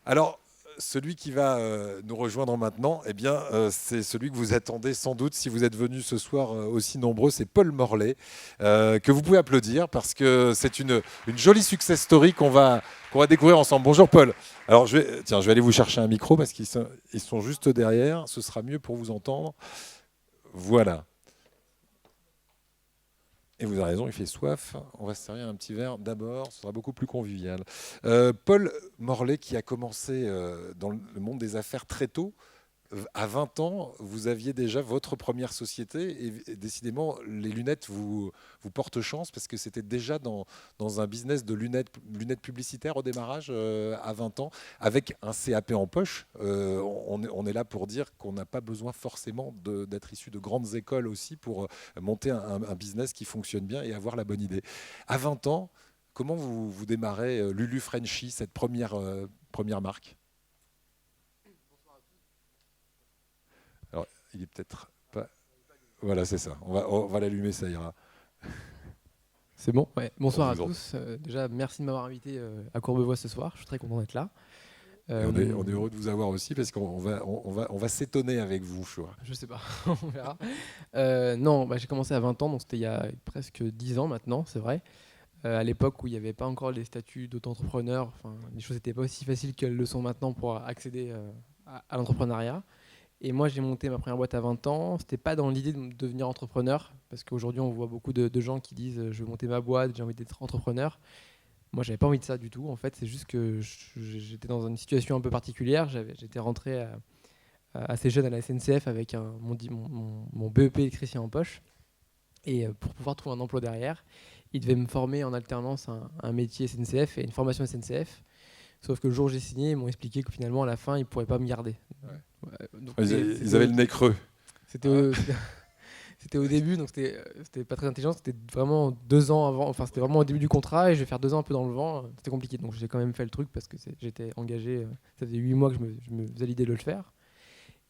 Alors, celui qui va nous rejoindre maintenant, eh bien, c'est celui que vous attendez sans doute si vous êtes venus ce soir aussi nombreux, c'est Paul Morlet, que vous pouvez applaudir parce que c'est une jolie success story qu'on va découvrir ensemble. Bonjour Paul. Alors, je vais aller vous chercher un micro parce qu'ils sont juste derrière, ce sera mieux pour vous entendre. Voilà. Et vous avez raison, il fait soif. On va se servir un petit verre d'abord, ce sera beaucoup plus convivial. Paul Morlet, qui a commencé dans le monde des affaires très tôt, à 20 ans, vous aviez déjà votre première société et décidément, les lunettes vous portent chance parce que c'était déjà dans un business de lunettes publicitaires au démarrage à 20 ans avec un CAP en poche. On est là pour dire qu'on n'a pas besoin forcément d'être issu de grandes écoles aussi pour monter un business qui fonctionne bien et avoir la bonne idée. À 20 ans, comment vous démarrez Lulu Frenchy, cette première marque? Alors, il est peut-être pas. Voilà, c'est ça. On va l'allumer, ça ira. C'est bon. Ouais. On Bonsoir à vous entend. tous. Déjà, merci de m'avoir invité à Courbevoie ce soir. Je suis très content d'être là. Et on Euh, est heureux de vous avoir aussi parce qu'on va s'étonner avec vous, je crois. je sais pas, on verra. Non, j'ai commencé à 20 ans, donc c'était il y a presque 10 ans maintenant, c'est vrai. À l'époque où il n'y avait pas encore les statuts d'auto-entrepreneur, enfin, les choses n'étaient pas aussi faciles qu'elles le sont maintenant pour accéder à l'entrepreneuriat. Et moi, j'ai monté ma première boîte à 20 ans. C'était pas dans l'idée de devenir entrepreneur, parce qu'aujourd'hui, on voit beaucoup de gens qui disent je vais monter ma boîte, j'ai envie d'être entrepreneur. Moi, j'avais pas envie de ça du tout. En fait, c'est juste que j'étais dans une situation un peu particulière. J'étais rentré assez jeune à la SNCF avec mon BEP électricien en poche. Et pour pouvoir trouver un emploi derrière, ils devaient me former en alternance un métier SNCF et une formation SNCF. Sauf que le jour où j'ai signé, ils m'ont expliqué que finalement, à la fin, ils ne pourraient pas me garder. Ouais. Ouais, donc Ils avaient le nez creux. c'était Hein. c'était au début, donc c'était pas très intelligent. C'était vraiment 2 ans avant, enfin c'était vraiment au début du contrat et je vais faire 2 ans un peu dans le vent. C'était compliqué, donc j'ai quand même fait le truc parce que j'étais engagé. Ça faisait 8 mois que je me faisais l'idée de le faire.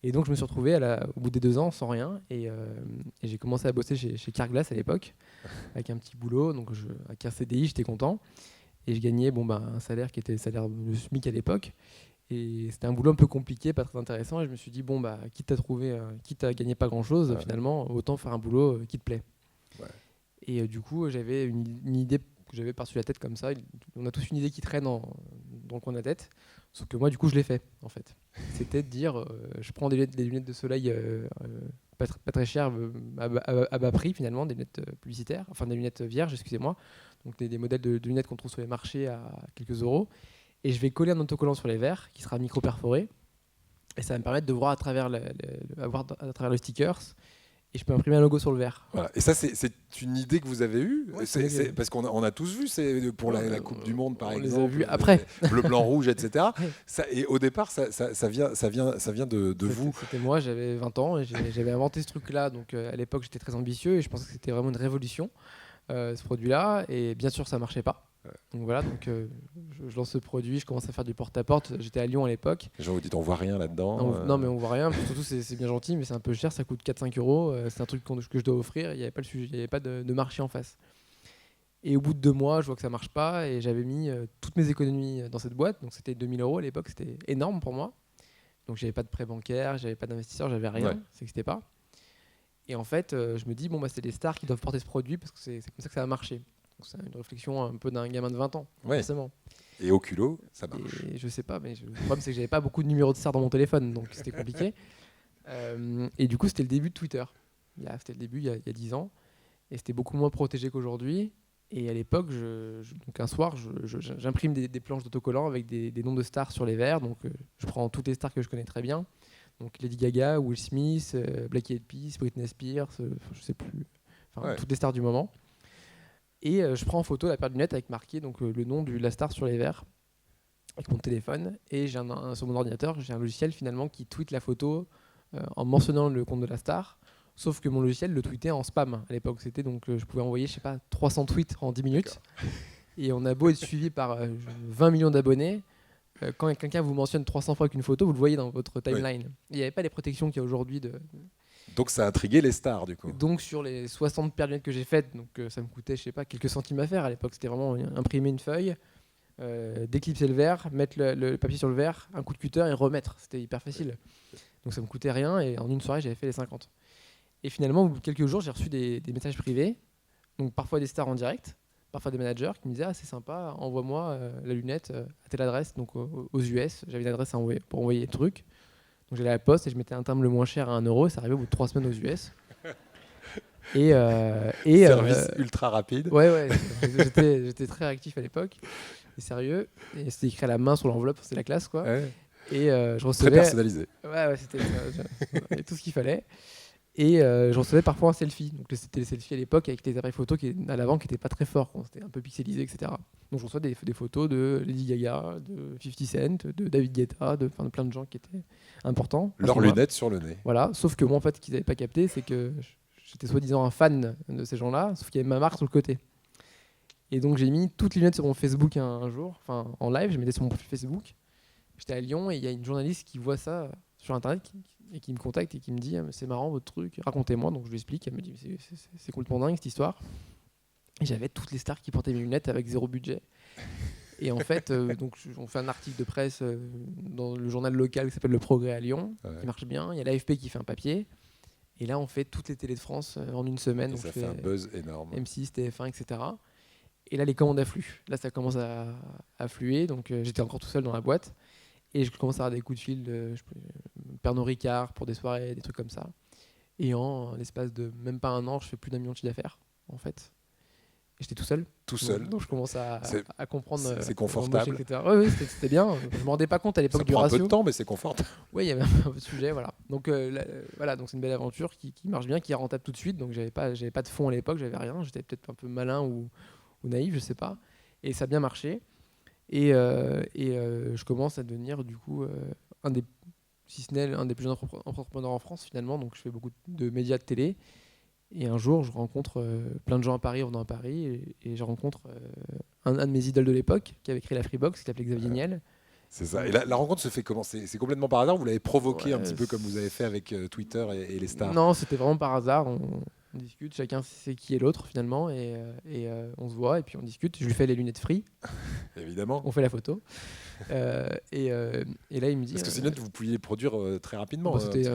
Et donc je me suis retrouvé au bout des 2 ans sans rien et j'ai commencé à bosser chez Carglass à l'époque avec un petit boulot, donc avec un CDI, j'étais content et je gagnais un salaire qui était le salaire le SMIC à l'époque. Et c'était un boulot un peu compliqué, pas très intéressant. Et je me suis dit, quitte à gagner pas grand-chose, Ouais. finalement, autant faire un boulot qui te plaît. Ouais. Et du coup, j'avais une idée que j'avais par-dessus la tête comme ça. On a tous une idée qui traîne dans le coin de la tête. Sauf que moi, du coup, je l'ai fait, en fait. C'était de dire, je prends des lunettes de soleil pas très chères, à bas prix, finalement, des lunettes publicitaires, enfin des lunettes vierges, excusez-moi. Donc des modèles de lunettes qu'on trouve sur les marchés à quelques euros. Et je vais coller un autocollant sur les verres qui sera micro-perforé. Et ça va me permettre de voir voir à travers le stickers. Et je peux imprimer un logo sur le verre. Voilà. Et ça, c'est une idée que vous avez eue. Ouais, Parce qu'on a tous vu, c'est pour la Coupe du Monde, par on les a exemple, vus après. bleu, blanc, rouge, etc. Ouais. Et au départ, ça vient de vous. C'était moi, j'avais 20 ans et j'avais inventé ce truc-là. Donc à l'époque, j'étais très ambitieux et je pensais que c'était vraiment une révolution, ce produit-là. Et bien sûr, ça marchait pas. Donc voilà, je lance ce produit, je commence à faire du porte-à-porte. J'étais à Lyon à l'époque. Les gens vous disent, on voit rien là-dedans. Non, mais on voit rien. Surtout, c'est bien gentil, mais c'est un peu cher. Ça coûte 4-5 euros. C'est un truc que je dois offrir. Il n'y avait pas le sujet, il n'y avait pas de marché en face. Et au bout de 2 mois, je vois que ça marche pas. Et j'avais mis toutes mes économies dans cette boîte. Donc c'était 2000 euros à l'époque. C'était énorme pour moi. Donc j'avais pas de prêt bancaire, j'avais pas d'investisseur, j'avais rien. Ouais. Ça n'existait pas. Et en fait, je me dis, c'est des stars qui doivent porter ce produit parce que c'est comme ça que ça va marcher. Donc c'est une réflexion un peu d'un gamin de 20 ans, Ouais. forcément. Et au culot, ça marche. Et je sais pas, mais le problème c'est que j'avais pas beaucoup de numéros de stars dans mon téléphone, donc c'était compliqué. Et du coup, c'était le début de Twitter. C'était le début il y a 10 ans. Et c'était beaucoup moins protégé qu'aujourd'hui. Et à l'époque, donc un soir, j'imprime des planches d'autocollants avec des noms de stars sur les verres. Donc je prends toutes les stars que je connais très bien. Donc Lady Gaga, Will Smith, Black Eyed Peas, Britney Spears, je sais plus. Enfin, Ouais. toutes les stars du moment. Et je prends en photo la paire de lunettes avec marqué le nom de la star sur les verres avec mon téléphone. Et sur mon ordinateur, j'ai un logiciel finalement qui tweet la photo en mentionnant le compte de la star. Sauf que mon logiciel le tweetait en spam à l'époque. C'était donc je pouvais envoyer, je sais pas, 300 tweets en 10 minutes. Et on a beau être suivi par 20 millions d'abonnés, quand quelqu'un vous mentionne 300 fois qu'une photo, vous le voyez dans votre timeline. Il n'y avait pas les protections qu'il y a aujourd'hui. Donc ça a intrigué les stars, du coup. Donc sur les 60 paires de lunettes que j'ai faites, donc ça me coûtait, je sais pas, quelques centimes à faire. À l'époque, c'était vraiment imprimer une feuille, déclipser le verre, mettre le papier sur le verre, un coup de cutter et remettre. C'était hyper facile. Donc ça me coûtait rien et en une soirée, j'avais fait les 50. Et finalement, au bout de quelques jours, j'ai reçu des messages privés, donc parfois des stars en direct, parfois des managers qui me disaient « Ah, c'est sympa, envoie-moi la lunette à telle adresse, donc aux US. » J'avais une adresse pour envoyer le truc. Donc j'allais à la poste et je mettais un timbre le moins cher à 1 euro et ça arrivait au bout de 3 semaines aux US. Service ultra rapide. Ouais, j'étais très réactif à l'époque, et sérieux, et c'était écrit à la main sur l'enveloppe, c'était la classe quoi. Ouais. Et je recevais. Très personnalisé. Ouais, c'était tout ce qu'il fallait. Et je recevais parfois un selfie. Donc c'était les selfies à l'époque avec les appareils photo à l'avant qui n'étaient pas très forts, quoi. C'était un peu pixelisé, etc. Donc je reçois des photos de Lady Gaga, de 50 Cent, de David Guetta, de plein de gens qui étaient importants. Leurs lunettes sur le nez. Voilà, sauf que moi en fait, ce qu'ils n'avaient pas capté, c'est que j'étais soi-disant un fan de ces gens-là, sauf qu'il y avait ma marque sur le côté. Et donc j'ai mis toutes les lunettes sur mon Facebook un jour, enfin en live, je mettais sur mon profil Facebook. J'étais à Lyon et il y a une journaliste qui voit ça sur internet et qui me contacte et qui me dit ah, c'est marrant votre truc, racontez-moi. Donc je lui explique, elle me dit c'est complètement dingue cette histoire. Et j'avais toutes les stars qui portaient mes lunettes avec zéro budget. Et en fait, donc on fait un article de presse dans le journal local qui s'appelle Le Progrès à Lyon, qui marche bien. Il y a l'AFP qui fait un papier. Et là, on fait toutes les télés de France en une semaine. Et donc ça fait un buzz énorme. M6, TF1, etc. Et là, les commandes affluent. Là, ça commence à affluer. Donc, j'étais encore tout seul dans la boîte. Et je commence à avoir des coups de fil de Pernod Ricard pour des soirées, des trucs comme ça. Et en l'espace de même pas un an, je fais plus d'1 million de chiffre d'affaires, en fait. Et j'étais tout seul. Tout seul. Donc je commence à comprendre. C'est confortable. Oui, c'était bien. Je me rendais pas compte à l'époque du ratio. Ça prend un peu de temps, mais c'est confortable. Oui, il y avait un peu de sujet, voilà. Donc voilà, donc c'est une belle aventure qui marche bien, qui est rentable tout de suite. Donc j'avais pas de fonds à l'époque, j'avais rien. J'étais peut-être un peu malin ou naïf, je sais pas. Et ça a bien marché. Et je commence à devenir du coup un des plus jeunes entrepreneurs en France finalement. Donc je fais beaucoup de médias de télé. Et un jour, je rencontre plein de gens à Paris en venant à Paris. Et je rencontre un de mes idoles de l'époque qui avait créé la Freebox, qui s'appelait Xavier Niel. C'est ça. Et la rencontre se fait comment? C'est complètement par hasard? Vous l'avez provoqué un petit peu comme vous avez fait avec Twitter et les stars? Non, c'était vraiment par hasard. On discute, chacun sait qui est l'autre finalement. Et on se voit et puis on discute. Je lui fais les lunettes free. Évidemment. On fait la photo. Et là, il me dit... Parce que ces lunettes, vous pouviez les produire très rapidement. C'était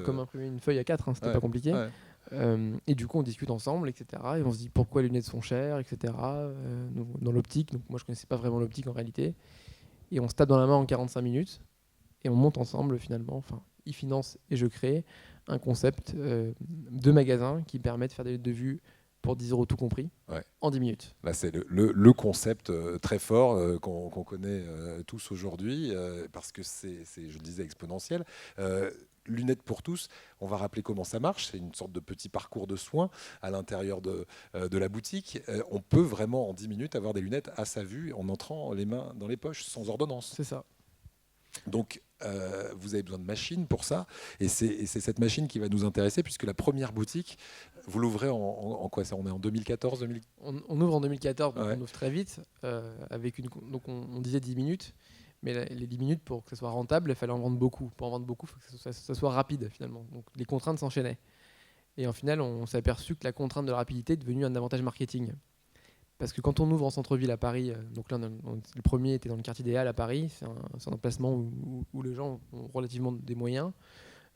comme imprimer une feuille à 4, c'était pas compliqué. Ouais. Et du coup, on discute ensemble, etc. Et on se dit pourquoi les lunettes sont chères, etc. Dans l'optique. Donc moi, je connaissais pas vraiment l'optique en réalité. Et on se tape dans la main en 45 minutes. Et on monte ensemble finalement. Enfin, il finance et je crée un concept de magasin qui permet de faire des lunettes de vue pour 10 € tout compris, en 10 minutes. Là, c'est le concept très fort qu'on connaît tous aujourd'hui, parce que c'est, je le disais, exponentiel. Lunettes pour tous, on va rappeler comment ça marche. C'est une sorte de petit parcours de soins à l'intérieur de la boutique. On peut vraiment en 10 minutes avoir des lunettes à sa vue en entrant les mains dans les poches sans ordonnance. C'est ça. Donc, vous avez besoin de machines pour ça. Et c'est cette machine qui va nous intéresser, puisque la première boutique, vous l'ouvrez en quoi ça? On est en 2014 on ouvre en 2014, donc on ouvre très vite. Donc on disait 10 minutes. Mais les 10 minutes, pour que ça soit rentable, il fallait en vendre beaucoup. Pour en vendre beaucoup, il faut que ça soit rapide, finalement. Donc les contraintes s'enchaînaient. Et en final, on s'est aperçu que la contrainte de la rapidité est devenue un avantage marketing. Parce que quand on ouvre en centre-ville à Paris, donc là, le premier était dans le quartier des Halles à Paris, c'est un emplacement où les gens ont relativement des moyens.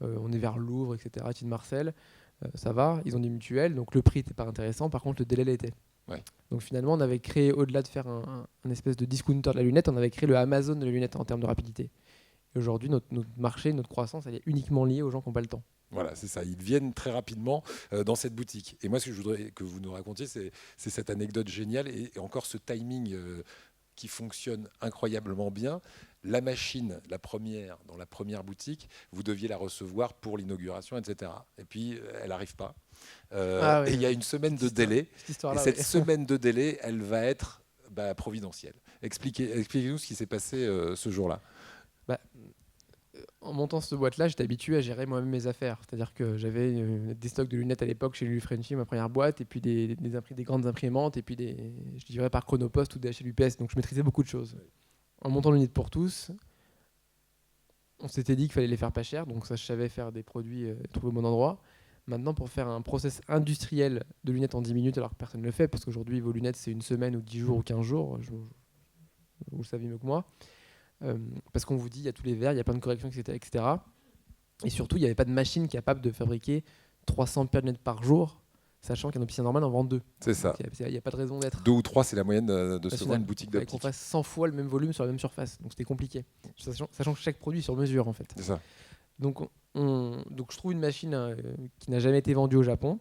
On est vers Louvre, etc., de Marcel. Ça va, ils ont des mutuelles, donc le prix n'était pas intéressant. Par contre, le délai l'était. Ouais. Donc finalement, on avait créé, au-delà de faire un espèce de discounter de la lunette, on avait créé le Amazon de la lunette en termes de rapidité. Et aujourd'hui, notre marché, notre croissance, elle est uniquement liée aux gens qui n'ont pas le temps. Voilà, c'est ça. Ils viennent très rapidement dans cette boutique. Et moi, ce que je voudrais que vous nous racontiez, c'est cette anecdote géniale et encore ce timing qui fonctionne incroyablement bien. La machine, la première, dans la première boutique, vous deviez la recevoir pour l'inauguration, etc. Et puis, elle n'arrive pas. Et il y a une semaine de délai. Et cette semaine de délai, elle va être providentielle. Expliquez-nous ce qui s'est passé ce jour-là. En montant cette boîte-là, j'étais habitué à gérer moi-même mes affaires. C'est-à-dire que j'avais des stocks de lunettes à l'époque chez Lulu Frenchy, ma première boîte, et puis des grandes imprimantes, et puis je dirais par Chronopost ou des HLUPS. Donc je maîtrisais beaucoup de choses. En montant Lunettes pour tous, on s'était dit qu'il fallait les faire pas cher, donc ça, je savais faire des produits trouvés au bon endroit. Maintenant, pour faire un process industriel de lunettes en 10 minutes, alors que personne ne le fait, parce qu'aujourd'hui, vos lunettes, c'est une semaine ou 10 jours ou 15 jours, le savez mieux que moi. Parce qu'on vous dit, il y a tous les verres, il y a plein de corrections, etc. etc. Et surtout, il n'y avait pas de machine capable de fabriquer 300 paires de lunettes par jour, sachant qu'un opticien normal en vend 2. C'est ça. Il n'y a pas de raison d'être. 2 ou 3, c'est la moyenne de se vendre une boutique Il fallait d'optique. qu'on fasse 100 fois le même volume sur la même surface. Donc c'était compliqué. Sachant que chaque produit est sur mesure, en fait. C'est ça. Donc je trouve une machine qui n'a jamais été vendue au Japon,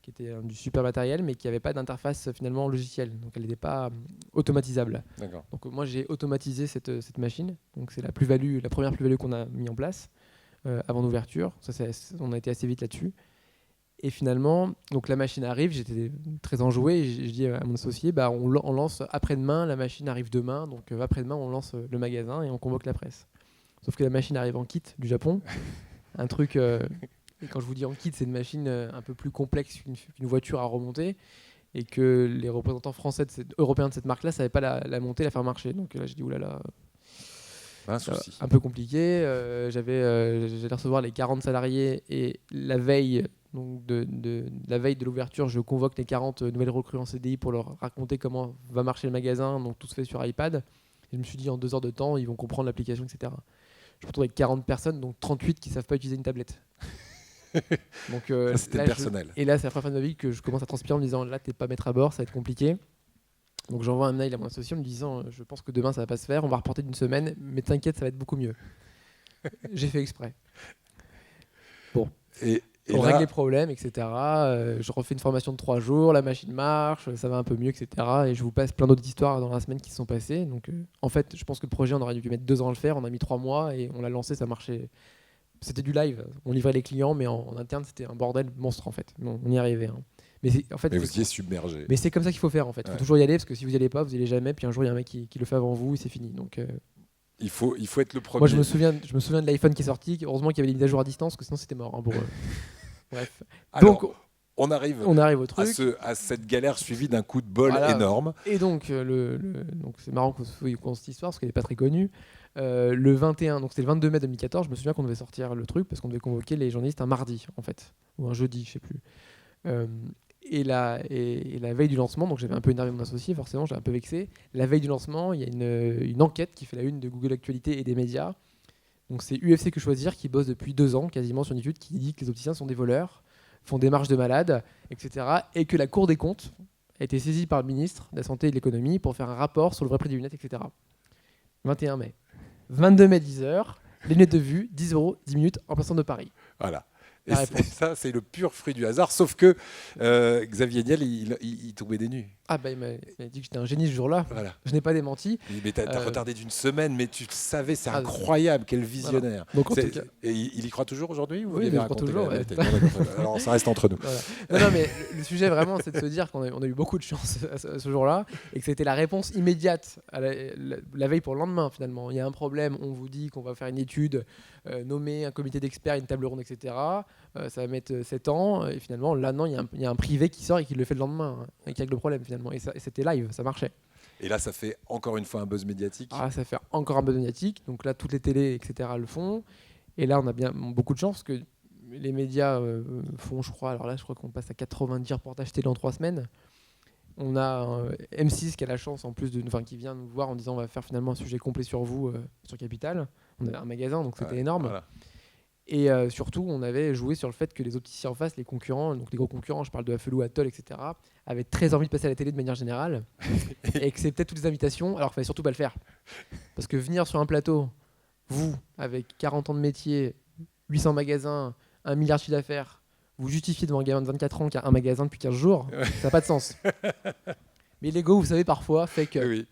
qui était du super matériel, mais qui n'avait pas d'interface finalement logicielle. Donc elle n'était pas automatisable. D'accord. Donc moi j'ai automatisé cette machine. Donc c'est la première plus-value qu'on a mis en place avant l'ouverture. On a été assez vite là-dessus. Et finalement, donc la machine arrive, j'étais très enjoué. Et je dis à mon associé, on lance après-demain, la machine arrive demain. Donc après-demain, on lance le magasin et on convoque la presse. Sauf que la machine arrive en kit du Japon. Un truc, et quand je vous dis en kit, c'est une machine un peu plus complexe qu'une voiture à remonter. Et que les représentants européens de cette marque-là ne savaient pas la monter, la faire marcher. Donc là, j'ai dit, oulala, Un souci. un peu compliqué. J'allais recevoir les 40 salariés et la veille, donc la veille de l'ouverture, je convoque les 40 nouvelles recrues en CDI pour leur raconter comment va marcher le magasin. Donc tout se fait sur iPad. Et je me suis dit, en 2 heures de temps, ils vont comprendre l'application, etc. Je me retrouve avec 40 personnes, donc 38 qui ne savent pas utiliser une tablette. Donc, ça, c'était personnel. Et là, c'est la première fois de ma vie que je commence à transpirer en me disant, là, t'es pas maître à bord, ça va être compliqué. Donc j'envoie un mail à mon associé en lui disant, je pense que demain, ça va pas se faire, on va reporter d'une semaine, mais t'inquiète, ça va être beaucoup mieux. J'ai fait exprès. Bon. Et on là, règle les problèmes, etc. Je refais une formation de 3 jours, la machine marche, ça va un peu mieux, etc. Et je vous passe plein d'autres histoires dans la semaine qui se sont passées. Donc, en fait, je pense que le projet, on aurait dû mettre 2 ans à le faire. On a mis 3 mois et on l'a lancé, ça marchait. C'était du live. On livrait les clients, mais en interne, c'était un bordel monstre, en fait. Bon, on y arrivait. Hein. Mais vous y êtes submergé. Mais c'est comme ça qu'il faut faire, en fait. Il faut toujours y aller, parce que si vous n'y allez pas, vous n'y allez jamais. Puis un jour, il y a un mec qui le fait avant vous et c'est fini. Donc, il faut être le premier. Moi, je me souviens de l'iPhone qui est sorti. Heureusement qu'il y avait des mises à jour à distance, parce que sinon, c'était mort pour eux. Bref. Alors, donc, on arrive au truc. À cette galère suivie d'un coup de bol énorme. Et donc, donc c'est marrant qu'on se cette histoire, parce qu'elle n'est pas très connue. Le 21, donc c'était le 22 mai 2014, je me souviens qu'on devait sortir le truc, parce qu'on devait convoquer les journalistes un mardi, en fait. Ou un jeudi, je ne sais plus. Et la veille du lancement, donc j'avais un peu énervé mon associé, forcément, j'ai un peu vexé. La veille du lancement, il y a une enquête qui fait la une de Google Actualité et des médias. Donc c'est UFC Que Choisir qui bosse depuis 2 ans quasiment sur une étude qui dit que les opticiens sont des voleurs, font des marches de malades, etc. Et que la Cour des comptes a été saisie par le ministre de la Santé et de l'Économie pour faire un rapport sur le vrai prix des lunettes, etc. 21 mai. 22 mai, 10h, les lunettes de vue, 10 €, 10 minutes, en plein centre de Paris. Voilà. Et ça, c'est le pur fruit du hasard, sauf que Xavier Niel, il tombait des nues. Ah il m'a dit que j'étais un génie ce jour-là. Voilà. Je n'ai pas démenti. Mais t'as retardé d'une semaine, mais tu le savais, c'est incroyable, quel visionnaire. Voilà. Donc, en tout cas... Et il y croit toujours aujourd'hui ou Oui, il y croit toujours. Ouais. Alors ça reste entre nous. Voilà. Non, mais le sujet vraiment, c'est de se dire qu'on a eu beaucoup de chance à ce jour-là et que c'était la réponse immédiate à la veille pour le lendemain finalement. Il y a un problème, on vous dit qu'on va faire une étude, nommer un comité d'experts, une table ronde, etc. Ça va mettre 7 ans et finalement là non, il y a un privé qui sort et qui le fait le lendemain et qui règle le problème finalement. Et c'était live, ça marchait. Et là, ça fait encore une fois un buzz médiatique. Ah, ça fait encore un buzz médiatique. Donc là, toutes les télés, etc. le font. Et là, on a bien beaucoup de chance parce que les médias font, je crois qu'on passe à 90 reportages télé en 3 semaines. On a M6 qui a la chance en plus qui vient nous voir en disant on va faire finalement un sujet complet sur vous sur Capital. On a un magasin, donc c'était énorme. Voilà. Et surtout, on avait joué sur le fait que les opticiens en face, les concurrents, donc les gros concurrents, je parle de Afelou, Atoll, etc., avaient très envie de passer à la télé de manière générale et acceptaient toutes les invitations, alors qu'il fallait surtout pas le faire. Parce que venir sur un plateau, vous, avec 40 ans de métier, 800 magasins, 1 milliard de chiffre d'affaires, vous justifiez devant un gamin de 24 ans qui a un magasin depuis 15 jours, ça n'a pas de sens. Mais l'ego, vous savez, parfois, fait que... Oui.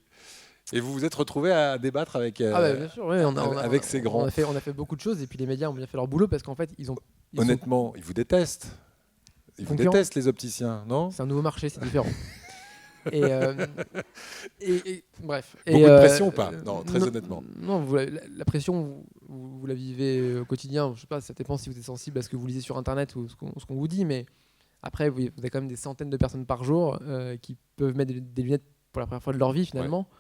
Et vous vous êtes retrouvé à débattre avec, bien sûr, oui, avec ces grands. On a fait beaucoup de choses et puis les médias ont bien fait leur boulot parce qu'en fait, honnêtement, ils vous détestent. Ils vous détestent, les opticiens, non ? C'est un nouveau marché, c'est différent. Et bref. Beaucoup de pression ou pas ? Non, très honnêtement. Non, la pression, vous la vivez au quotidien. Je sais pas, ça dépend si vous êtes sensible à ce que vous lisez sur Internet ou ce qu'on vous dit, mais après, vous avez quand même des centaines de personnes par jour qui peuvent mettre des lunettes pour la première fois de leur vie finalement. Ouais.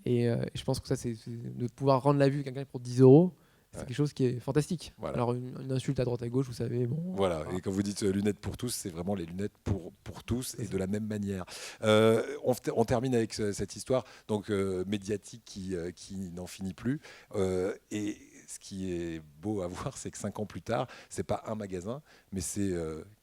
Et je pense que ça, c'est de pouvoir rendre la vue à quelqu'un pour 10 €, c'est quelque chose qui est fantastique. Voilà. Alors une insulte à droite à gauche, vous savez, bon. Voilà, Voilà. et quand vous dites lunettes pour tous, c'est vraiment les lunettes pour tous et de la même manière. On termine avec cette histoire donc, médiatique qui n'en finit plus. Et ce qui est beau à voir, c'est que 5 ans plus tard, c'est pas un magasin, mais c'est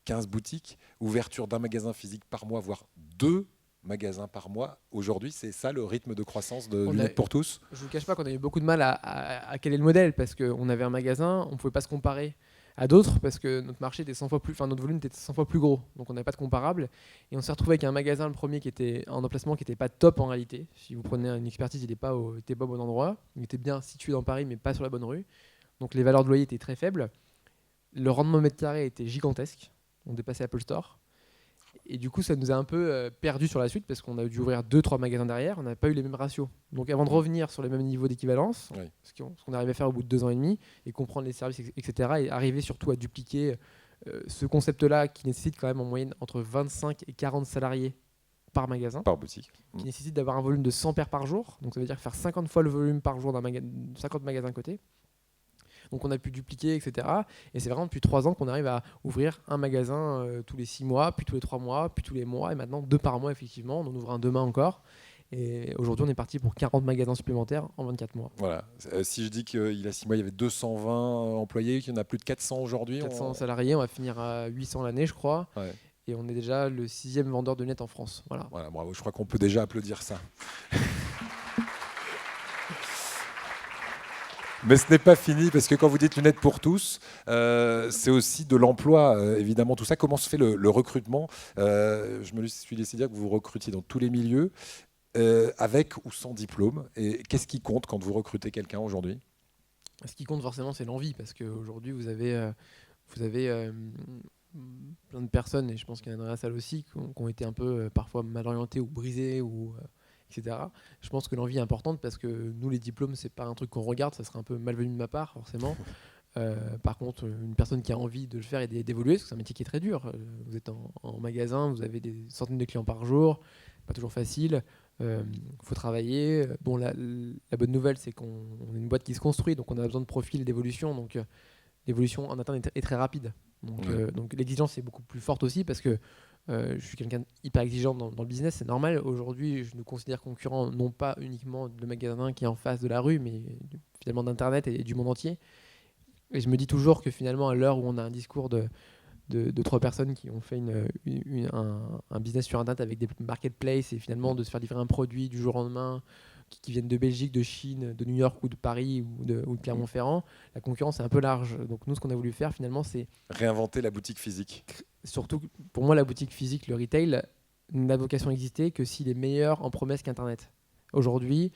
15 boutiques, ouverture d'un magasin physique par mois, voire 2 magasins par mois. Aujourd'hui, c'est ça le rythme de croissance de lunettes pour tous. Je ne vous cache pas qu'on a eu beaucoup de mal à caler le modèle parce qu'on avait un magasin, on ne pouvait pas se comparer à d'autres parce que notre marché était 100 fois plus, enfin notre volume était 100 fois plus gros, donc on n'avait pas de comparable. Et on s'est retrouvé avec un magasin, le premier, qui était en emplacement qui n'était pas top en réalité. Si vous prenez une expertise, il n'était pas au bon endroit. Il était bien situé dans Paris, mais pas sur la bonne rue. Donc les valeurs de loyer étaient très faibles. Le rendement au mètre carré était gigantesque. On dépassait Apple Store. Et du coup, ça nous a un peu perdu sur la suite parce qu'on a dû ouvrir 2-3 magasins derrière. On n'a pas eu les mêmes ratios. Donc avant de revenir sur les mêmes niveaux d'équivalence, Oui. ce qu'on arrivait à faire au bout de 2 ans et demi, et comprendre les services, etc., et arriver surtout à dupliquer ce concept-là qui nécessite quand même en moyenne entre 25 et 40 salariés par magasin, Par boutique. qui nécessite d'avoir un volume de 100 paires par jour. Donc ça veut dire faire 50 fois le volume par jour d'un 50 magasins cotés. Donc on a pu dupliquer, etc. Et c'est vraiment depuis 3 ans qu'on arrive à ouvrir un magasin tous les 6 mois, puis tous les 3 mois, puis tous les mois, et maintenant 2 par mois effectivement. On en ouvre un demain encore. Et aujourd'hui on est parti pour 40 magasins supplémentaires en 24 mois. Voilà. Si je dis qu'il y a 6 mois, il y avait 220 employés, qu'il y en a plus de 400 aujourd'hui. 400 salariés, on va finir à 800 l'année je crois. Ouais. Et on est déjà le 6e vendeur de lunettes en France. Voilà. Voilà, bravo. Je crois qu'on peut déjà applaudir ça. Mais ce n'est pas fini, parce que quand vous dites lunettes pour tous, c'est aussi de l'emploi, évidemment, tout ça. Comment se fait le recrutement ? Je me suis laissé dire que vous recrutiez dans tous les milieux, avec ou sans diplôme. Et qu'est-ce qui compte quand vous recrutez quelqu'un aujourd'hui ? Ce qui compte forcément, c'est l'envie, parce qu'aujourd'hui, vous avez plein de personnes, et je pense qu'il y en a dans la salle aussi, qui ont été un peu parfois mal orientées ou brisées, etc. Je pense que l'envie est importante parce que nous, les diplômes, c'est pas un truc qu'on regarde, ça serait un peu malvenu de ma part, forcément. Par contre, une personne qui a envie de le faire et d'évoluer, parce que c'est un métier qui est très dur. Vous êtes en magasin, vous avez des centaines de clients par jour, pas toujours facile. Faut travailler. Bon, la bonne nouvelle, c'est qu'on est une boîte qui se construit, donc on a besoin de profil d'évolution. Donc l'évolution en interne est très rapide. Donc l'exigence est beaucoup plus forte aussi parce que je suis quelqu'un hyper exigeant dans le business, c'est normal. Aujourd'hui, je nous considère concurrents non pas uniquement de magasin qui est en face de la rue, mais finalement d'Internet et du monde entier. Et je me dis toujours que finalement, à l'heure où on a un discours de 3 personnes qui ont fait un business sur Internet avec des marketplaces et finalement de se faire livrer un produit du jour au lendemain qui viennent de Belgique, de Chine, de New York ou de Paris ou de Clermont-Ferrand, la concurrence est un peu large. Donc nous, ce qu'on a voulu faire finalement, c'est réinventer la boutique physique. Surtout, pour moi, la boutique physique, le retail, n'a vocation à exister que s'il est meilleur en promesse qu'Internet. Aujourd'hui,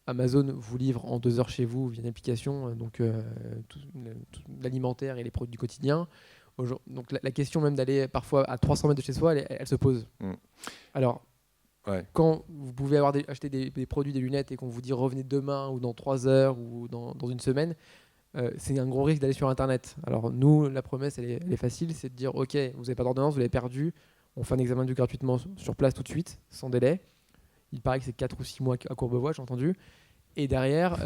Amazon vous livre en 2 heures chez vous via une application, donc tout l'alimentaire et les produits du quotidien. Donc la question même d'aller parfois à 300 mètres de chez soi, elle se pose. Alors, quand vous pouvez acheter des produits, des lunettes, et qu'on vous dit revenez demain ou dans 3 heures ou dans une semaine, c'est un gros risque d'aller sur Internet. Alors nous, la promesse, elle est facile, c'est de dire ok, vous n'avez pas d'ordonnance, vous l'avez perdu, on fait un examen du gratuitement sur place tout de suite, sans délai. Il paraît que c'est 4 ou 6 mois à Courbevoie, j'ai entendu. Et derrière,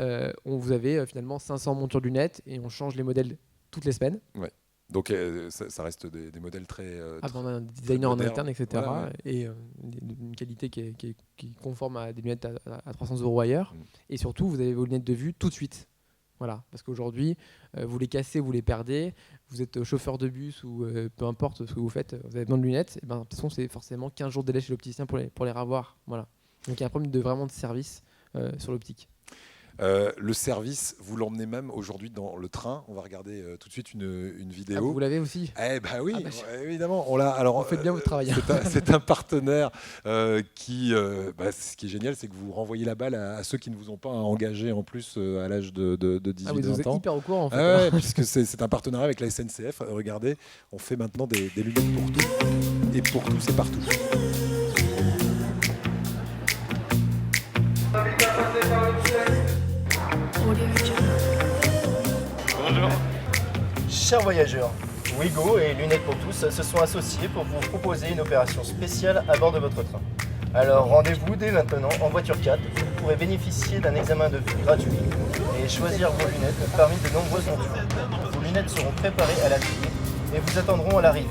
vous avez finalement 500 montures de lunettes et on change les modèles toutes les semaines. Ouais. Donc ça reste des modèles très on a un designer en interne, etc. Voilà, ouais. Et une qualité qui est conforme à des lunettes à 300 € ailleurs. Et surtout, vous avez vos lunettes de vue tout de suite. Voilà, parce qu'aujourd'hui, vous les cassez, vous les perdez, vous êtes chauffeur de bus ou peu importe ce que vous faites, vous avez besoin de lunettes, et de toute façon, c'est forcément 15 jours de délai chez l'opticien pour les revoir. Voilà. Donc il y a un problème vraiment de service sur l'optique. Le service, vous l'emmenez même aujourd'hui dans le train. On va regarder tout de suite une vidéo. Ah, vous l'avez aussi ? Oui, évidemment. On faites bien votre travail. C'est un partenaire ce qui est génial, c'est que vous renvoyez la balle à ceux qui ne vous ont pas engagé en plus à l'âge de 18-20 ans. Vous êtes hyper au courant en fait. Puisque c'est un partenariat avec la SNCF. Regardez, on fait maintenant des lunettes pour tous. Et pour tous et partout. Bonjour. Chers voyageurs, Ouigo et Lunettes pour tous se sont associés pour vous proposer une opération spéciale à bord de votre train. Alors rendez-vous dès maintenant en voiture 4 pourrez bénéficier d'un examen de vue gratuit et choisir vos lunettes parmi de nombreuses montures. Vos lunettes seront préparées à l'atelier et vous attendront à l'arrivée,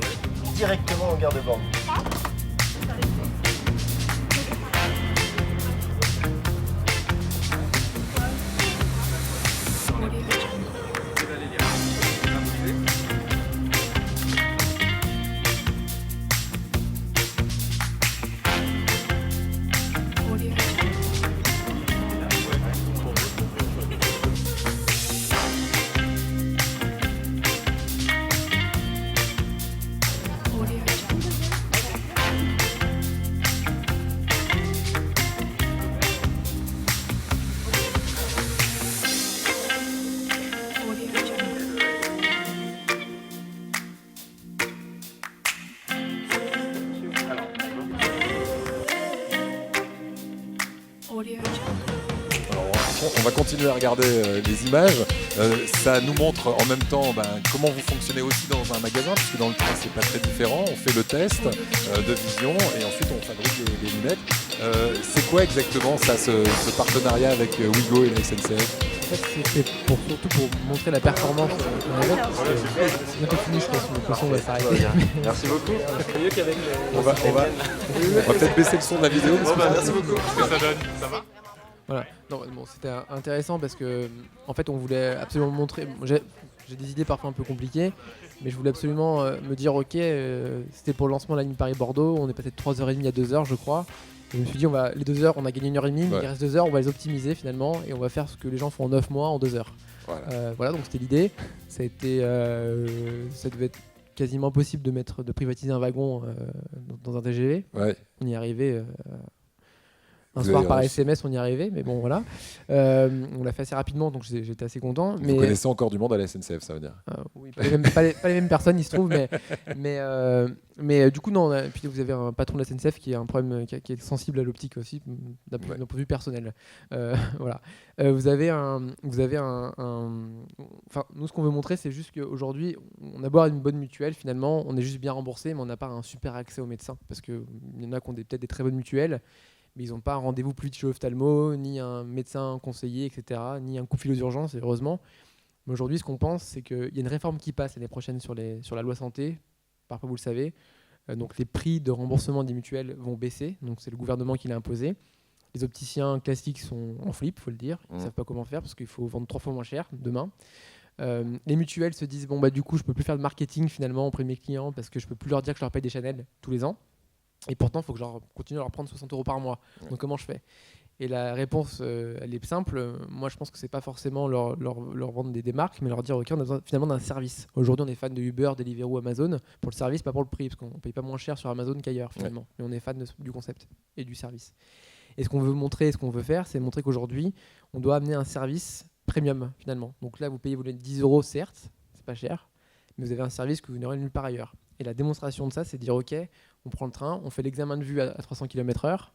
directement au garde-bord. On va continuer à regarder les images. Ça nous montre en même temps comment vous fonctionnez aussi dans un magasin, puisque dans le train c'est pas très différent. On fait le test de vision et ensuite on fabrique les lunettes. C'est quoi exactement ça, ce partenariat avec Ouigo et la SNCF? En fait, c'était surtout pour montrer la performance qu'on avait. C'est bientôt fini, je pense que le son va s'arrêter. Merci beaucoup. C'est mieux qu'avec On va peut-être baisser le son de la vidéo. merci beaucoup. Qu'est-ce que ça donne? Ça va? Voilà. Non, bon, c'était intéressant parce que en fait on voulait absolument montrer. J'ai des idées parfois un peu compliquées, mais je voulais absolument me dire ok, c'était pour le lancement de la ligne Paris-Bordeaux, on est passé de 3h30 à 2h je crois. Et je me suis dit les 2 heures, on a gagné 1h30, mais il reste 2 heures, on va les optimiser finalement et on va faire ce que les gens font en 9 mois en 2 heures. Voilà, donc c'était l'idée. Ça devait être quasiment impossible de privatiser un wagon dans un TGV. Ouais. On y est arrivé. Un soir par SMS, on y est arrivé, mais bon voilà. On l'a fait assez rapidement, donc j'étais assez content. Vous connaissez encore du monde à la SNCF, ça veut dire? Oui, pas les mêmes personnes, il se trouve, mais du coup non. Puis vous avez un patron de la SNCF qui a un problème, qui est sensible à l'optique aussi, d'un point de vue personnel. Voilà. Vous avez enfin, nous ce qu'on veut montrer, c'est juste qu'aujourd'hui, on a beau avoir une bonne mutuelle, finalement, on est juste bien remboursé, mais on n'a pas un super accès aux médecins, parce qu'il y en a qui ont peut-être des très bonnes mutuelles. Mais ils n'ont pas un rendez-vous plus vite chez l'ophtalmo, ni un médecin conseiller, etc., ni un coup de fil aux urgences, heureusement. Mais aujourd'hui, ce qu'on pense, c'est qu'il y a une réforme qui passe l'année prochaine sur la loi santé, parfois vous le savez. Donc les prix de remboursement des mutuelles vont baisser, donc c'est le gouvernement qui l'a imposé. Les opticiens classiques sont en flip, il faut le dire, ils ne savent pas comment faire parce qu'il faut vendre 3 fois moins cher demain. Les mutuelles se disent, du coup, je ne peux plus faire de marketing finalement auprès de mes clients parce que je ne peux plus leur dire que je leur paye des Chanel tous les ans. Et pourtant, il faut que je continue à leur prendre 60 € par mois. Donc comment je fais? Et la réponse, elle est simple. Moi, je pense que c'est pas forcément leur vendre des marques, mais leur dire, OK, on a besoin finalement d'un service. Aujourd'hui, on est fan de Uber, Deliveroo, Amazon, pour le service, pas pour le prix, parce qu'on ne paye pas moins cher sur Amazon qu'ailleurs, finalement. Mais on est fan du concept et du service. Et ce qu'on veut montrer, ce qu'on veut faire, c'est montrer qu'aujourd'hui, on doit amener un service premium, finalement. Donc là, vous payez vos 10 €, certes, c'est pas cher, mais vous avez un service que vous n'aurez nulle part ailleurs. Et la démonstration de ça, c'est de dire, OK, on prend le train, on fait l'examen de vue à 300 km/h,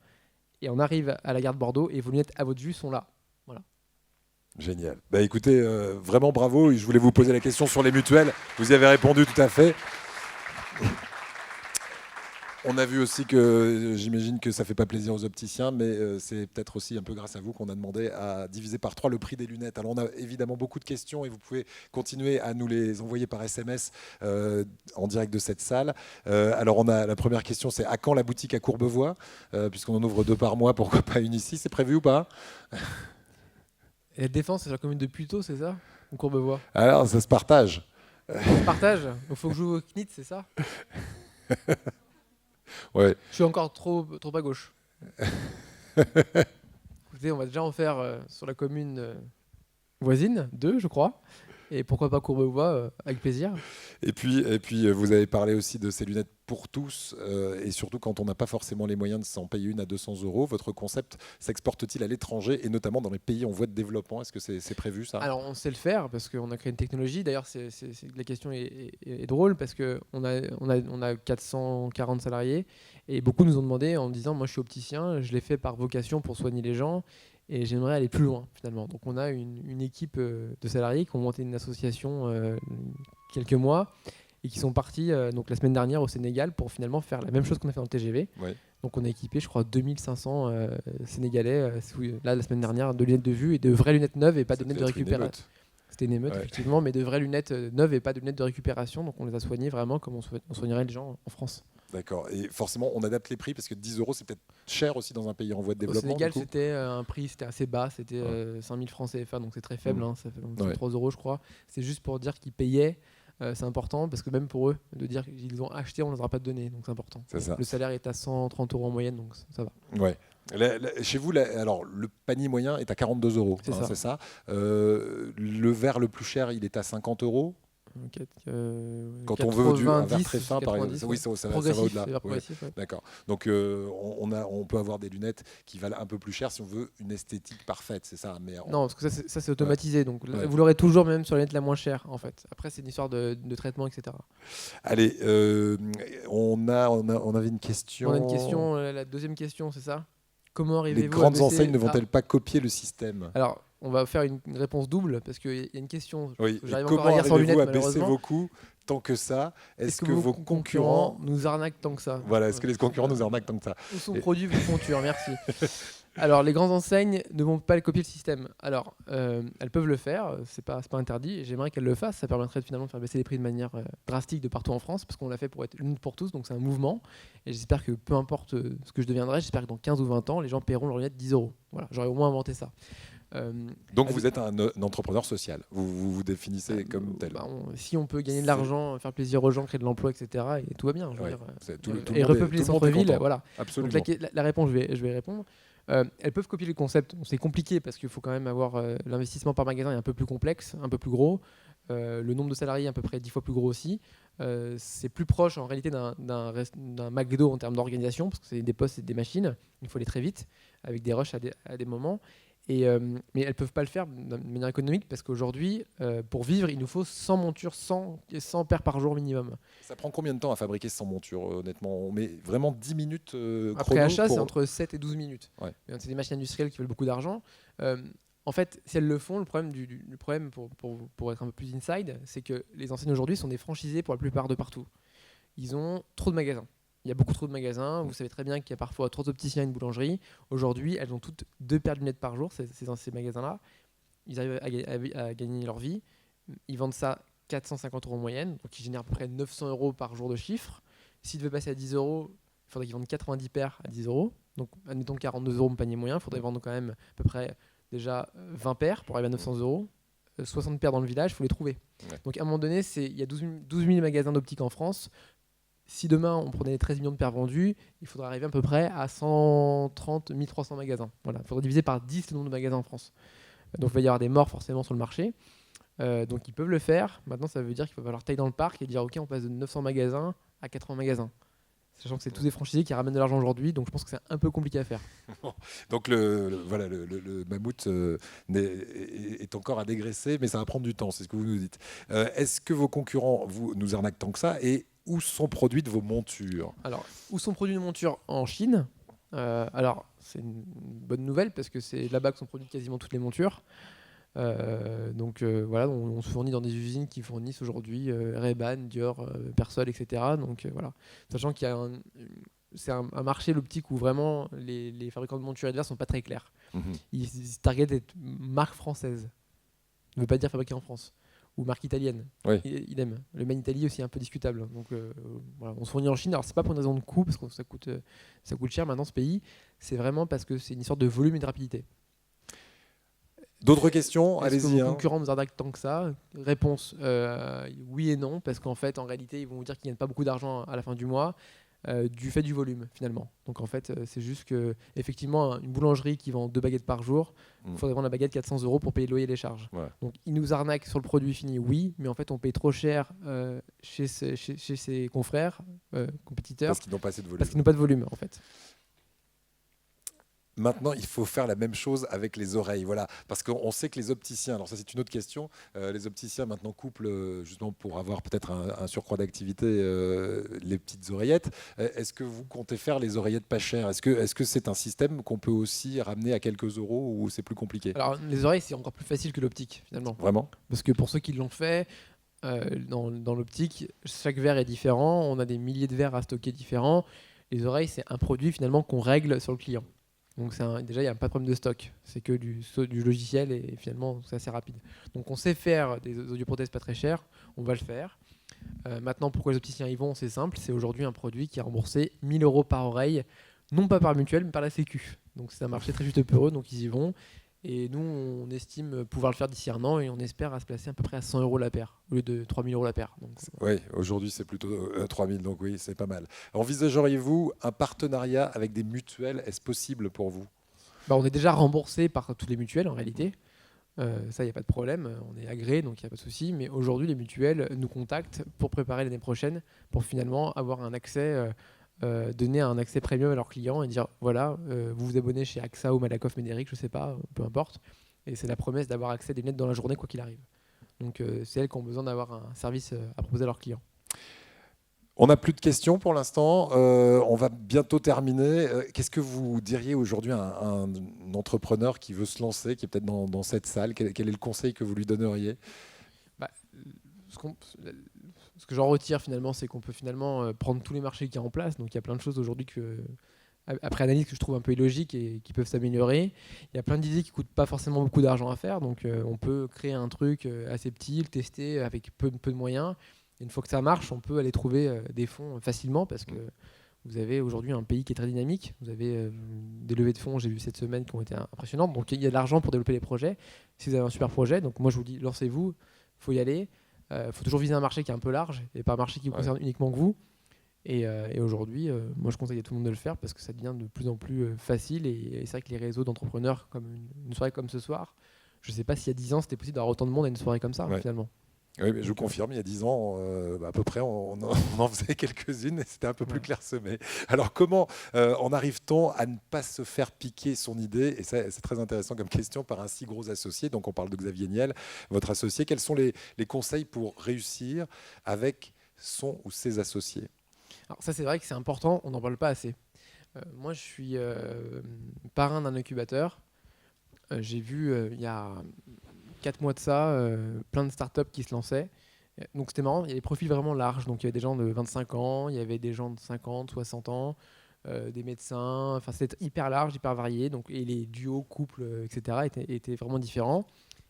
et on arrive à la gare de Bordeaux, et vos lunettes à votre vue sont là. Voilà. Génial. Écoutez, vraiment bravo. Je voulais vous poser la question sur les mutuelles. Vous y avez répondu tout à fait. On a vu aussi que, j'imagine que ça ne fait pas plaisir aux opticiens, mais c'est peut-être aussi un peu grâce à vous qu'on a demandé à diviser par 3 le prix des lunettes. Alors on a évidemment beaucoup de questions et vous pouvez continuer à nous les envoyer par SMS en direct de cette salle. Alors on a la première question, c'est à quand la boutique à Courbevoie? Puisqu'on en ouvre 2 par mois, pourquoi pas une ici? C'est prévu ou pas? Et la Défense, c'est la commune de Puteaux, c'est ça? Ou Courbevoie? Alors ça se partage. Ça se partage? Il faut que je joue au Knit, c'est ça? Ouais. Je suis encore trop à gauche. Écoutez, on va déjà en faire sur la commune voisine, 2 je crois. Et pourquoi pas Courbevoie, avec plaisir. Et puis, vous avez parlé aussi de ces lunettes pour tous, et surtout quand on n'a pas forcément les moyens de s'en payer une à 200 €. Votre concept s'exporte-t-il à l'étranger, et notamment dans les pays en voie de développement? Est-ce que c'est prévu, ça? Alors, on sait le faire, parce qu'on a créé une technologie. D'ailleurs, la question est drôle, parce qu'on a 440 salariés, et beaucoup nous ont demandé en disant, moi je suis opticien, je l'ai fait par vocation pour soigner les gens, et j'aimerais aller plus loin finalement. Donc on a une équipe de salariés qui ont monté une association quelques mois et qui sont partis donc la semaine dernière au Sénégal pour finalement faire la même chose qu'on a fait dans le TGV. Ouais. Donc on a équipé, je crois, 2500 Sénégalais, là, la semaine dernière, de lunettes de vue et de vraies lunettes neuves et pas de lunettes de récupération. C'était une émeute, effectivement, mais de vraies lunettes neuves et pas de lunettes de récupération. Donc on les a soignés vraiment comme on soignerait les gens en France. D'accord. Et forcément, on adapte les prix parce que 10 euros, c'est peut-être cher aussi dans un pays en voie de développement. Au Sénégal, c'était un prix assez bas, c'était 5000 francs CFA, donc c'est très faible, ça fait 3 euros, je crois. C'est juste pour dire qu'ils payaient. C'est important parce que même pour eux, de dire qu'ils ont acheté, on ne les aura pas donné, donc c'est important. C'est ça. Le salaire est à 130 euros en moyenne, donc ça va. Ouais. Chez vous, alors, le panier moyen est à 42 euros. C'est ça. Le verre le plus cher, il est à 50 euros. Quand on veut un verre très fin, par exemple, oui, ça va au-delà. D'accord. Donc on peut avoir des lunettes qui valent un peu plus cher si on veut une esthétique parfaite, c'est ça. Mais non, parce que ça c'est automatisé, donc vous l'aurez toujours même sur la lunette la moins chère en fait. Après c'est une histoire de traitement, etc. Allez, on avait une question. On a une question, la deuxième question, c'est ça. Comment arrivez-vous Les grandes enseignes ne vont-elles pas copier le système? Alors, on va faire une réponse double parce qu'il y a une question. Oui. J'arrive comment encore à lire sans lunettes, à baisser vos coûts tant que ça? Est-ce que vos concurrents nous arnaquent tant que ça? Voilà, est-ce que les concurrents nous arnaquent tant que ça? Où sont produits vos montures? Merci. Alors, les grandes enseignes ne vont pas copier le système. Alors, elles peuvent le faire, c'est pas interdit. J'aimerais qu'elles le fassent. Ça permettrait finalement de faire baisser les prix de manière drastique de partout en France, parce qu'on l'a fait pour être l'une pour tous, donc c'est un mouvement. Et j'espère que peu importe ce que je deviendrai, j'espère que dans 15 ou 20 ans, les gens paieront leurs lunettes 10 euros. Voilà, j'aurais au moins inventé ça. Donc vous êtes un entrepreneur social, vous définissez comme tel. Si on peut gagner de l'argent, faire plaisir aux gens, créer de l'emploi, etc., et tout va bien. Et repeupler les centres-villes, voilà. Absolument. Donc la réponse, je vais répondre. Elles peuvent copier le concept. C'est compliqué parce qu'il faut quand même avoir l'investissement par magasin est un peu plus complexe, un peu plus gros. Le nombre de salariés est à peu près 10 fois plus gros aussi. C'est plus proche en réalité d'un McDo en termes d'organisation parce que c'est des postes et des machines. Il faut aller très vite avec des rushs à des moments. Mais elles ne peuvent pas le faire de manière économique parce qu'aujourd'hui, pour vivre, il nous faut 100 montures, 100 paires par jour minimum. Ça prend combien de temps à fabriquer 100 montures, honnêtement? On met vraiment 10 minutes Après achat, c'est entre 7 et 12 minutes. Ouais. C'est des machines industrielles qui veulent beaucoup d'argent. En fait, si elles le font, le problème pour être un peu plus inside, c'est que les enseignes aujourd'hui sont des franchisés pour la plupart de partout. Ils ont trop de magasins. Il y a beaucoup trop de magasins. Vous savez très bien qu'il y a parfois 3 opticiens et une boulangerie. Aujourd'hui, elles ont toutes 2 paires de lunettes par jour, ces magasins-là. Ils arrivent à gagner leur vie. Ils vendent ça 450 euros en moyenne. Donc, ils génèrent à peu près 900 euros par jour de chiffre. S'ils devaient passer à 10 euros, il faudrait qu'ils vendent 90 paires à 10 euros. Donc, admettons 42 euros mon panier moyen. Il faudrait vendre quand même à peu près déjà 20 paires pour arriver à 900 euros. 60 paires dans le village, il faut les trouver. Ouais. Donc, à un moment donné, il y a 12 000 magasins d'optique en France. Si demain on prenait les 13 millions de paires vendues, il faudrait arriver à peu près à 130 300 magasins. Voilà, il faudrait diviser par 10 le nombre de magasins en France. Donc il va y avoir des morts forcément sur le marché. Donc ils peuvent le faire. Maintenant, ça veut dire qu'il va falloir tailler dans le parc et dire ok, on passe de 900 magasins à 80 magasins. Sachant que c'est tous des franchisés qui ramènent de l'argent aujourd'hui, donc je pense que c'est un peu compliqué à faire. Donc le mammouth est encore à dégraisser, mais ça va prendre du temps, c'est ce que vous nous dites. Est-ce que vos concurrents nous arnaquent tant que ça, et où sont produites vos montures? Alors, où sont produites nos montures? En Chine. Alors, c'est une bonne nouvelle parce que c'est là-bas que sont produites quasiment toutes les montures. Voilà, on se fournit dans des usines qui fournissent aujourd'hui Ray-Ban, Dior, Persol, etc. Donc voilà, sachant qu'il y a c'est un marché l'optique où vraiment les fabricants de montures et de verres sont pas très clairs. Ils targetent être marque française, ne veut pas dire fabriqué en France, ou marque italienne. Oui. Idem. Le Made in Italy aussi est un peu discutable. Donc voilà, on se fournit en Chine. Alors c'est pas pour une raison de coût parce que ça coûte cher maintenant ce pays. C'est vraiment parce que c'est une sorte de volume et de rapidité. D'autres questions? Allez-y. Est-ce que vos concurrents nous arnaquent tant que ça? Réponse oui et non, parce qu'en fait, en réalité, ils vont vous dire qu'ils gagnent pas beaucoup d'argent à la fin du mois du fait du volume, finalement. Donc en fait, c'est juste que effectivement, une boulangerie qui vend 2 baguettes par jour, il faudrait vendre la baguette 400 euros pour payer le loyer et les charges. Ouais. Donc ils nous arnaquent sur le produit fini, oui, mais en fait, on paye trop cher chez ses confrères, compétiteurs. Parce qu'ils n'ont pas assez de volume. Parce qu'ils n'ont pas de volume, en fait. Maintenant, il faut faire la même chose avec les oreilles, voilà, parce qu'on sait que les opticiens, alors ça c'est une autre question, les opticiens maintenant couplent, justement pour avoir peut-être un surcroît d'activité, les petites oreillettes. Est-ce que vous comptez faire les oreillettes pas chères? Est-ce que c'est un système qu'on peut aussi ramener à quelques euros ou c'est plus compliqué? Alors les oreilles, c'est encore plus facile que l'optique, finalement. Vraiment? Parce que pour ceux qui l'ont fait, dans l'optique, chaque verre est différent, on a des milliers de verres à stocker différents. Les oreilles, c'est un produit finalement qu'on règle sur le client. Donc déjà, il n'y a pas de problème de stock. C'est que du logiciel et finalement, c'est assez rapide. Donc on sait faire des audioprothèses pas très chères, on va le faire. Maintenant, pourquoi les opticiens y vont? C'est simple, c'est aujourd'hui un produit qui est remboursé 1 000 € par oreille, non pas par mutuelle, mais par la Sécu. Donc c'est un marché très juste pour eux, donc ils y vont. Et nous, on estime pouvoir le faire d'ici 1 an et on espère à se placer à peu près à 100 € la paire, au lieu de 3 000 € la paire. Donc, Oui, aujourd'hui c'est plutôt 3 000, donc oui, c'est pas mal. Envisageriez-vous un partenariat avec des mutuelles? Est-ce possible pour vous? on est déjà remboursé par toutes les mutuelles en réalité. Ça, il n'y a pas de problème. On est agréé, donc il n'y a pas de souci. Mais aujourd'hui, les mutuelles nous contactent pour préparer l'année prochaine, pour finalement avoir un accès, donner un accès premium à leurs clients et dire voilà, vous vous abonnez chez AXA ou Malakoff Médéric, je ne sais pas, peu importe. Et c'est la promesse d'avoir accès à des lunettes dans la journée, quoi qu'il arrive. Donc c'est elles qui ont besoin d'avoir un service à proposer à leurs clients. On n'a plus de questions pour l'instant. On va bientôt terminer. Qu'est-ce que vous diriez aujourd'hui à un entrepreneur qui veut se lancer, qui est peut-être dans cette salle? Quel est le conseil que vous lui donneriez? Ce que j'en retire finalement, c'est qu'on peut finalement prendre tous les marchés qu'il y a en place. Donc il y a plein de choses aujourd'hui après analyse, que je trouve un peu illogiques et qui peuvent s'améliorer. Il y a plein d'idées qui ne coûtent pas forcément beaucoup d'argent à faire. Donc on peut créer un truc assez petit, le tester avec peu de moyens. Et une fois que ça marche, on peut aller trouver des fonds facilement parce que vous avez aujourd'hui un pays qui est très dynamique. Vous avez des levées de fonds, j'ai vu cette semaine, qui ont été impressionnantes. Donc il y a de l'argent pour développer les projets. Si vous avez un super projet, donc moi je vous dis, lancez-vous, il faut y aller. Il faut toujours viser un marché qui est un peu large et pas un marché qui vous concerne uniquement que vous. Et aujourd'hui, moi je conseille à tout le monde de le faire parce que ça devient de plus en plus facile. Et c'est vrai que les réseaux d'entrepreneurs, comme une soirée comme ce soir, je ne sais pas s'il y a 10 ans c'était possible d'avoir autant de monde à une soirée comme ça finalement. Oui, mais je vous confirme, il y a 10 ans, à peu près, on en faisait quelques-unes et c'était un peu plus clairsemé. Alors comment en arrive-t-on à ne pas se faire piquer son idée? Et ça, c'est très intéressant comme question, par un si gros associé. Donc on parle de Xavier Niel, votre associé. Quels sont les conseils pour réussir avec son ou ses associés? Alors ça, c'est vrai que c'est important, on n'en parle pas assez. Moi, je suis parrain d'un incubateur. J'ai vu il y a 4 mois de ça, plein de startups qui se lançaient. Donc c'était marrant, il y avait des profils vraiment larges. Donc il y avait des gens de 25 ans, il y avait des gens de 50, 60 ans, des médecins. Enfin, c'était hyper large, hyper varié. Donc, et les duos, couples, etc. étaient vraiment différents.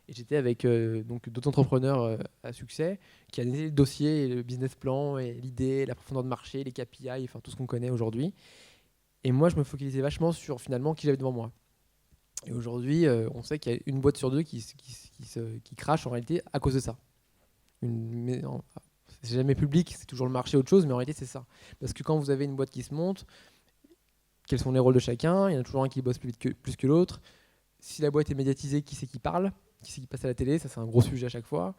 Et j'étais avec donc d'autres entrepreneurs à succès qui analysaient le dossier, le business plan, et l'idée, la profondeur de marché, les KPI, enfin tout ce qu'on connaît aujourd'hui. Et moi, je me focalisais vachement sur finalement qui j'avais devant moi. Et aujourd'hui, on sait qu'il y a une boîte sur deux qui crache en réalité à cause de ça. C'est jamais public, c'est toujours le marché autre chose, mais en réalité c'est ça. Parce que quand vous avez une boîte qui se monte, quels sont les rôles de chacun? Il y en a toujours un qui bosse plus que l'autre. Si la boîte est médiatisée, qui c'est qui parle? Qui c'est qui passe à la télé? Ça, c'est un gros sujet à chaque fois.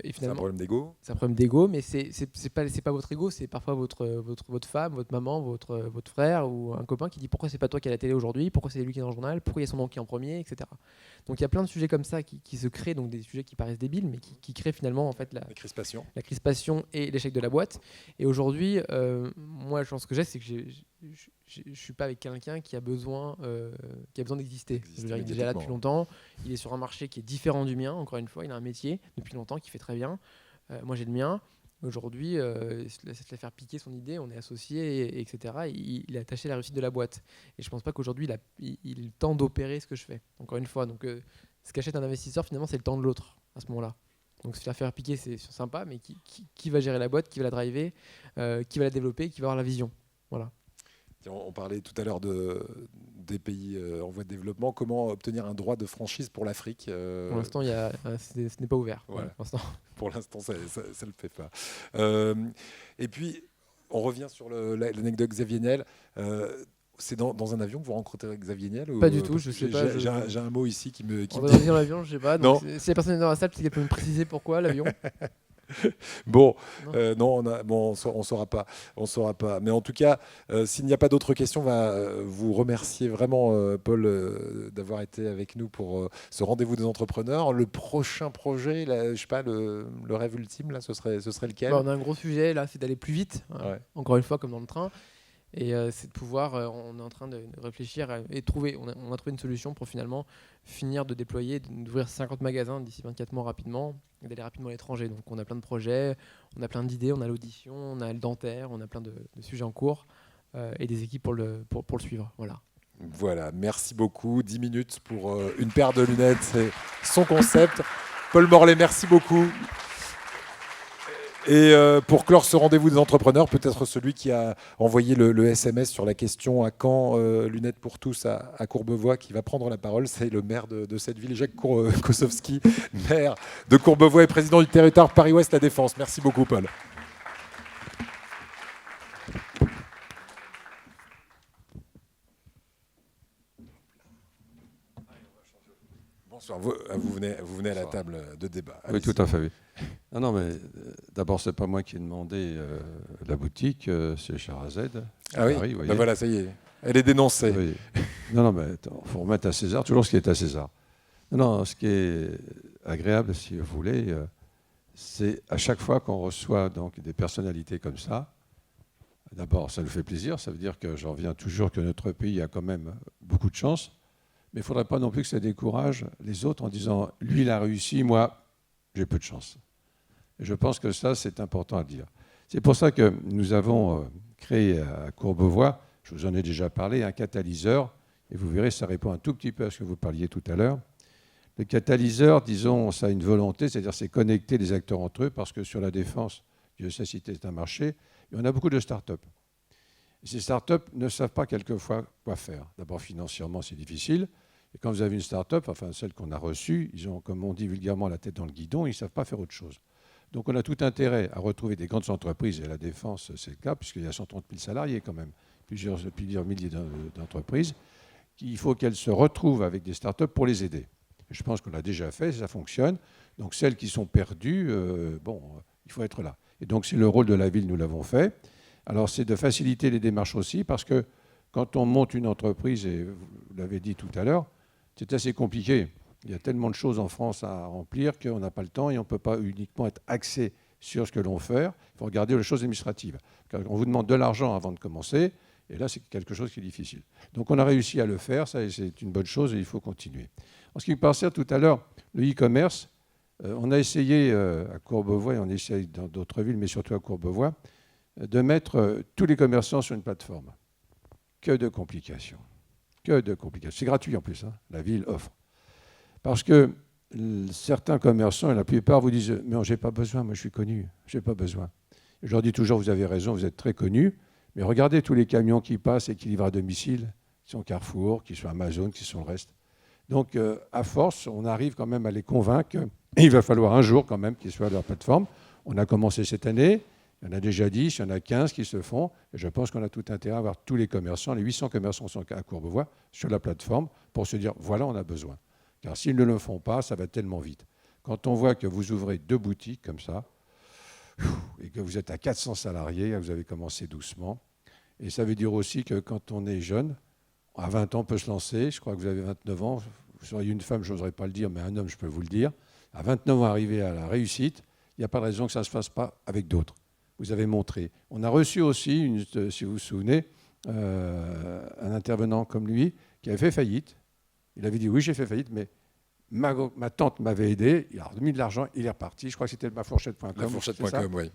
Et C'est un problème d'ego? C'est un problème d'ego, mais c'est pas votre ego, c'est parfois votre femme, votre maman, votre frère ou un copain qui dit pourquoi c'est pas toi qui est à la télé aujourd'hui, pourquoi c'est lui qui est dans le journal, pourquoi il y a son nom qui est en premier, etc. Donc il y a plein de sujets comme ça qui se créent, donc des sujets qui paraissent débiles, mais qui créent finalement en fait la crispation et l'échec de la boîte. Et aujourd'hui, moi, je pense que c'est que je suis pas avec quelqu'un qui a besoin d'exister. Je veux dire, il est déjà là depuis longtemps. Il est sur un marché qui est différent du mien. Encore une fois, il a un métier depuis longtemps qui fait très bien. Moi, j'ai le mien. Aujourd'hui, se la faire piquer son idée, on est associés, etc. Il a attaché la réussite de la boîte. Et je pense pas qu'aujourd'hui, il tente d'opérer ce que je fais. Encore une fois, donc ce qu'achète un investisseur, finalement, c'est le temps de l'autre à ce moment-là. Donc se la faire piquer, c'est sympa, mais qui va gérer la boîte, qui va la driver, qui va la développer, qui va avoir la vision. Voilà. On parlait tout à l'heure des pays en voie de développement. Comment obtenir un droit de franchise pour l'Afrique? Pour l'instant, ce n'est pas ouvert. Voilà. Pour l'instant, ça ne le fait pas. Et puis, on revient sur l'anecdote Xavier Niel. C'est dans un avion que vous rencontrez Xavier Niel? Pas du tout, je sais pas. J'ai un mot ici qui me on va dans l'avion, je sais pas. Donc si la personne est dans la salle, peut-être qu'elle peut me préciser pourquoi l'avion. Bon, non, on saura pas. Mais en tout cas, s'il n'y a pas d'autres questions, on va vous remercier vraiment, Paul, d'avoir été avec nous pour ce rendez-vous des entrepreneurs. Le prochain projet, je sais pas, le rêve ultime, là, ce serait lequel? On a un gros sujet là, c'est d'aller plus vite. Encore une fois, comme dans le train. Et c'est de pouvoir, on est en train de réfléchir et trouver, on a trouvé une solution pour finalement finir de déployer, d'ouvrir 50 magasins d'ici 24 mois rapidement et d'aller rapidement à l'étranger. Donc on a plein de projets, on a plein d'idées, on a l'audition, on a le dentaire, on a plein de sujets en cours. et des équipes pour le suivre. Voilà. Voilà, merci beaucoup. 10 minutes pour une paire de lunettes, c'est son concept. Paul Morlet, merci beaucoup. Et pour clore ce rendez-vous des entrepreneurs, peut-être celui qui a envoyé le SMS sur la question à quand lunettes pour tous à Courbevoie, qui va prendre la parole, c'est le maire de cette ville, Jacques Kosowski, maire de Courbevoie et président du territoire Paris-Ouest La Défense. Merci beaucoup, Paul. Bonsoir, vous venez à la table de débat. Oui, tout à fait. Oui. Non, mais d'abord, c'est pas moi qui ai demandé la boutique, c'est Charazed. Ah oui, voilà, ça y est, elle est dénoncée. Oui. Non, mais il faut remettre à César toujours ce qui est à César. Non, ce qui est agréable, si vous voulez, c'est à chaque fois qu'on reçoit donc, des personnalités comme ça, d'abord, ça nous fait plaisir, ça veut dire que j'en reviens toujours que notre pays a quand même beaucoup de chance. Mais il ne faudrait pas non plus que ça décourage les autres en disant « lui, il a réussi, moi, j'ai peu de chance ». Et je pense que ça, c'est important à dire. C'est pour ça que nous avons créé à Courbevoie, je vous en ai déjà parlé, un catalyseur, et vous verrez, ça répond un tout petit peu à ce que vous parliez tout à l'heure. Le catalyseur, disons, ça a une volonté, c'est-à-dire c'est connecter les acteurs entre eux, parce que sur la défense, Dieu sait si c'est un marché, et on a beaucoup de start-up. Et ces start-up ne savent pas quelquefois quoi faire. D'abord, financièrement, c'est difficile. Et quand vous avez une start-up, enfin celle qu'on a reçue, ils ont, comme on dit vulgairement, la tête dans le guidon, ils ne savent pas faire autre chose. Donc on a tout intérêt à retrouver des grandes entreprises, et la défense, c'est le cas, puisqu'il y a 130 000 salariés quand même, plusieurs milliers d'entreprises, qu'il faut qu'elles se retrouvent avec des start-up pour les aider. Et je pense qu'on l'a déjà fait, ça fonctionne. Donc celles qui sont perdues, il faut être là. Et donc c'est le rôle de la ville, nous l'avons fait. Alors c'est de faciliter les démarches aussi, parce que quand on monte une entreprise, et vous l'avez dit tout à l'heure, c'est assez compliqué. Il y a tellement de choses en France à remplir qu'on n'a pas le temps et on ne peut pas uniquement être axé sur ce que l'on fait. Il faut regarder les choses administratives. On vous demande de l'argent avant de commencer, et là, c'est quelque chose qui est difficile. Donc, on a réussi à le faire, ça, c'est une bonne chose et il faut continuer. En ce qui me concerne tout à l'heure, le e-commerce, on a essayé à Courbevoie, et on essaye dans d'autres villes, mais surtout à Courbevoie, de mettre tous les commerçants sur une plateforme. Que de complications. Que de complications. C'est gratuit en plus, hein, la ville offre. Parce que certains commerçants, et la plupart vous disent « Mais j'ai pas besoin, moi je suis connu, j'ai pas besoin ». Je leur dis toujours « Vous avez raison, vous êtes très connu, mais regardez tous les camions qui passent et qui livrent à domicile, qui sont Carrefour, qui sont Amazon, qui sont le reste ». Donc, à force, on arrive quand même à les convaincre qu'il va falloir un jour quand même qu'ils soient à leur plateforme. On a commencé cette année. Il y en a déjà 10, il y en a 15 qui se font. Et je pense qu'on a tout intérêt à avoir tous les commerçants, les 800 commerçants sont à Courbevoie, sur la plateforme pour se dire, voilà, on a besoin. Car s'ils ne le font pas, ça va tellement vite. Quand on voit que vous ouvrez 2 boutiques comme ça, et que vous êtes à 400 salariés, vous avez commencé doucement. Et ça veut dire aussi que quand on est jeune, à 20 ans, on peut se lancer. Je crois que vous avez 29 ans. Vous seriez une femme, je n'oserais pas le dire, mais un homme, je peux vous le dire. À 29 ans, arriver à la réussite, il n'y a pas de raison que ça ne se fasse pas avec d'autres. Vous avez montré. On a reçu aussi, si vous vous souvenez, un intervenant comme lui qui avait fait faillite. Il avait dit oui, j'ai fait faillite, mais ma tante m'avait aidé. Il a remis de l'argent, il est reparti. Je crois que c'était mafourchette.com. Mafourchette.com, oui.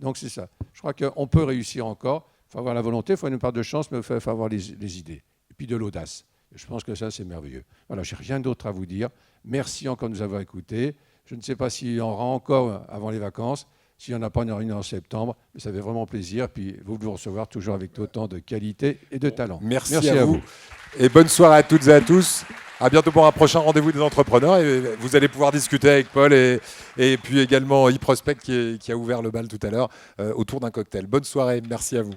Donc c'est ça. Je crois qu'on peut réussir encore. Il faut avoir la volonté, il faut une part de chance, mais il faut avoir les idées. Et puis de l'audace. Je pense que ça, c'est merveilleux. Voilà, je n'ai rien d'autre à vous dire. Merci encore de nous avoir écoutés. Je ne sais pas s'il y en aura encore avant les vacances. S'il n'y en a pas, il y en aura une en septembre. Mais ça fait vraiment plaisir. Puis vous recevoir toujours avec autant de qualité et de talent. Merci à vous. Et bonne soirée à toutes et à tous. À bientôt pour un prochain rendez-vous des entrepreneurs. Et vous allez pouvoir discuter avec Paul et puis également eProspect qui a ouvert le bal tout à l'heure autour d'un cocktail. Bonne soirée. Merci à vous.